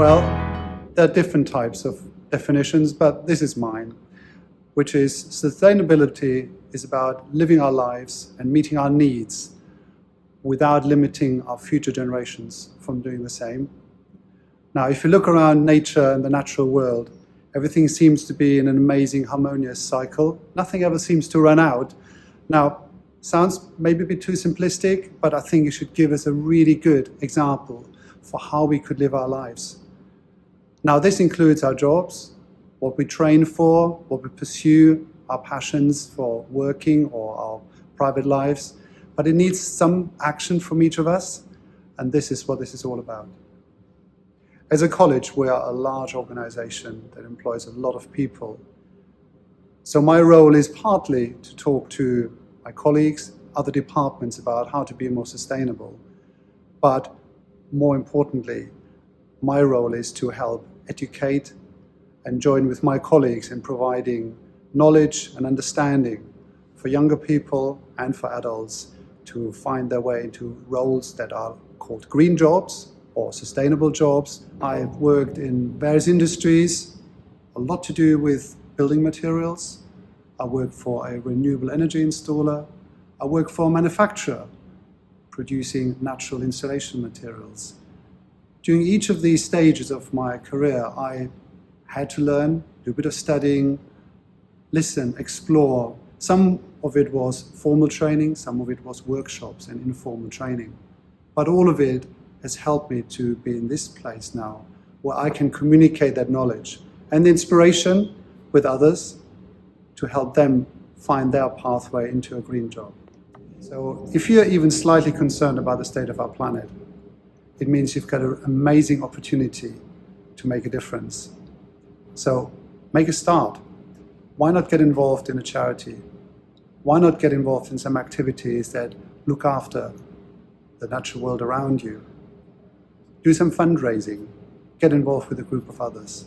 Well, there are different types of definitions, but this is mine, which is sustainability is about living our lives and meeting our needs without limiting our future generations from doing the same. Now, if you look around nature and the natural world, everything seems to be in an amazing, harmonious cycle. Nothing ever seems to run out. Now, sounds maybe a bit too simplistic, but I think it should give us a really good example for how we could live our lives. Now, this includes our jobs, what we train for, what we pursue, our passions for working or our private lives, but it needs some action from each of us, and this is what this is all about. As a college, we are a large organization that employs a lot of people. So my role is partly to talk to my colleagues, other departments about how to be more sustainable. But more importantly, my role is to help educate and join with my colleagues in providing knowledge and understanding for younger people and for adults to find their way into roles that are called green jobs or sustainable jobs. I've worked in various industries, a lot to do with building materials. I work for a renewable energy installer. I work for a manufacturer producing natural insulation materials. During each of these stages of my career, I had to learn, do a bit of studying, listen, explore. Some of it was formal training, some of it was workshops and informal training. But all of it has helped me to be in this place now, where I can communicate that knowledge and the inspiration with others to help them find their pathway into a green job. So if you're even slightly concerned about the state of our planet, it means you've got an amazing opportunity to make a difference. So make a start. Why not get involved in a charity? Why not get involved in some activities that look after the natural world around you? Do some fundraising. Get involved with a group of others.